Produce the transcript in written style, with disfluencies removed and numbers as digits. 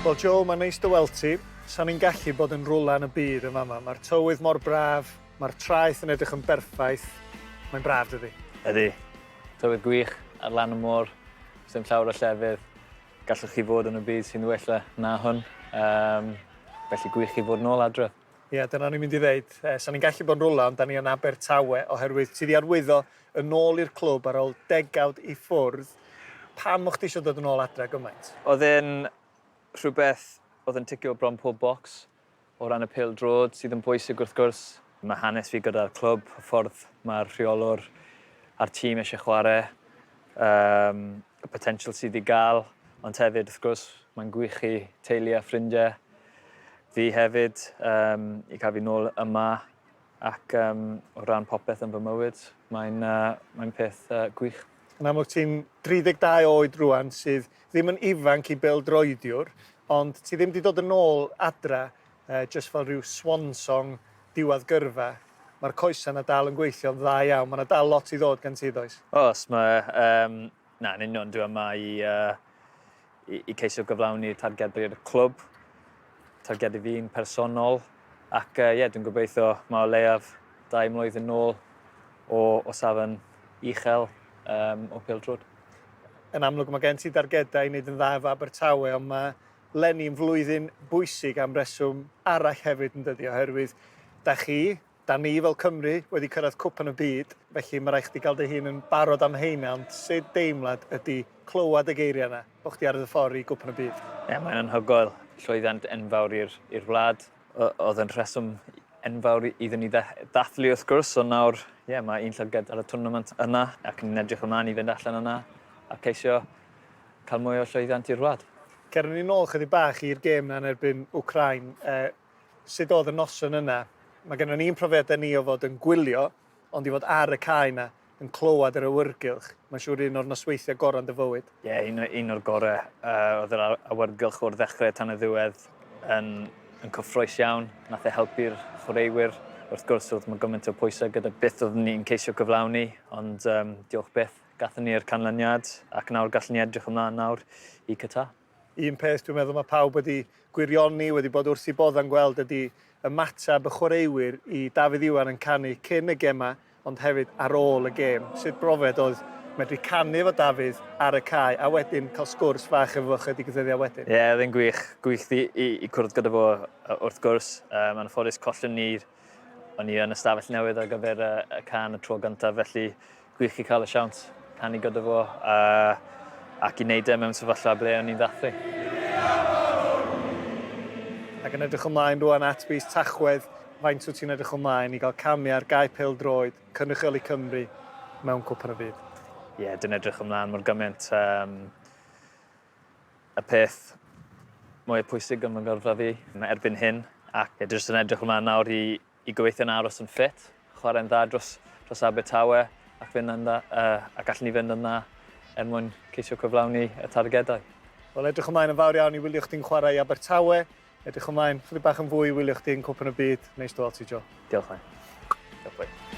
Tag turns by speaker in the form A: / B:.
A: Wel Joe, mae'n neis dy weld ti. Sa'n ni'n gallu bod yn rwla yn y byd yma. Mae'r tywydd mor braf, mae'r traeth yn edrych yn berffaith. Mae'n braf dydi?
B: Ydy. Tywydd gwych ar lan y môr, ddim llawer o llefydd. Gallwch chi fod yn y byd sy'n wella na hwn. Felly gwych chi fod nôl adre.
A: Ie, dyna ni'n mynd i ddeud. Sa'n ni'n gallu bod yn rwla, ond da ni yn Abertawe, oherwydd ti di arwyddo yn ôl i'r clwb ar ôl degawd i ffwrdd. Pam o'ch ti eisiau dod yn ôl adre gymaint?
B: Oedd e'n rhywbeth oedd yn ticio bron pob bocs o ran y bêl-droed sydd yn bwysig wrth gwrs. Mae hanes fi gyda'r clwb, y ffordd mae'r rheolwr a'r tîm eisiau chwarae, y potensial sydd i gael, ond hefyd wrth gwrs mae'n gwych i teulu a ffrindiau. Fi hefyd i cael fi nôl yma ac o ran popeth yn fy mywyd, mae'n peth gwych.
A: Yn amlwg ti'n 32 oed rwan sydd ddim yn ifanc i bêl-droediwr, ond ti ddim wedi dod yn ôl adra jyst fel rhyw swan song diwedd gyrfa. Mae'r coesa yna dal yn gweithio'n dda iawn, mae yna dal lot i ddod gan ti does?
B: Os, mae... Na, yn union, dwi yma i ceisio gyflawni targedau'r clwb, targedu fi'n personol, ac dwi'n gobeithio mae o leiaf 2 mlwyddyn nôl o safon uchel o bêl-droed.
A: Yn amlwg mae gen ti dargedau i wneud yn dda efo Abertawe, ond mae leni yn flwyddyn bwysig am reswm arall hefyd yn dydi, oherwydd da ni fel Cymru wedi cyrraedd cwp yn y byd, felly mae rhaid chdi gael dy hun yn barod am heina, ond sut deimlad ydy clywed y geiriau yna, o'ch ti ar y ffordd i cwp yn y byd?
B: Ie, mae'n anhygoel. Llwyddiant enfawr i'r wlad. Oedd yn rheswm enfawr iddyn ni ddathlu wrth gwrs, ond nawr, mae un llyged ar y twrnament yna, ac yn edrych ymlaen i fynd allan yna, a ceisio cael mwy o llwyddiant i'r wlad.
A: Ceron ni nôl chydig bach i'r gêm yna yn erbyn Wcrain. Sut oedd y noson yna? Mae gennym ni'n profiadau ni o fod yn gwylio, ond i fod ar y cae yna yn clywed yr awyrgylch. Mae'n siŵr un o'r nosweithiau gorau yn dy fywyd.
B: Ie, un o'r gorau. Oedd yr awyrgylch o'r ddechrau tan y ddiwedd yn cyffroes iawn. Nath e helpu'r chwaraewyr. Wrth gwrs, oedd mae gymaint o pwysau gyda beth oedd ni'n ceisio gyflawni, ond diolch byth. Gathon ni'r canlyniad, ac nawr gallwn ni edrych ymlaen nawr i Qatar.
A: Un peth dwi'n meddwl mae pawb wedi gwirioni, wedi bod wrth i bodda'n gweld ydy ymatab y chwaraewyr i Dafydd Iwan yn canu cyn y gema, ond hefyd ar ôl y gêm. Sut brofiad oedd medru canu efo Dafydd ar y cae, a wedyn cael sgwrs fach efo chydig ddyddiau wedyn?
B: Ie, oedd e'n gwych. Gwych i cwrdd gyda fo wrth gwrs. Mae'n ffodus collon ni, o'n i yn ystafell newydd ar gyfer y can y tro gyntaf, felly gwych i cael y siawns canu gyda fo ac i wneud mewn sefyllfa ble o'n i'n ddathlu.
A: Ac yn edrych ymlaen rwan at bys Tachwedd, faint wyt ti'n edrych ymlaen i gael camu ar gae pêl-droed, cynrychioli Cymru mewn cwp yn y byd?
B: Ie, dwi'n edrych ymlaen mor gymaint. Y peth mwy pwysig yn fy ngyrfa fi, mae erbyn hyn, ac dwi'n edrych ymlaen nawr i gobeithio'n aros yn ffit, chwarae'n dda dros Abertawe, ac gallwn ni fynd yna mwyn ceisio cyflawni y targedau.
A: Wel, edrych ymlaen yn fawr iawn i wylio chdi'n chwarae i Abertawe. Edrych ymlaen chydig bach yn fwy i wylio chdi'n cwp yn y byd. Neis dy weld ti, Jo.
B: Diolch. Diolch.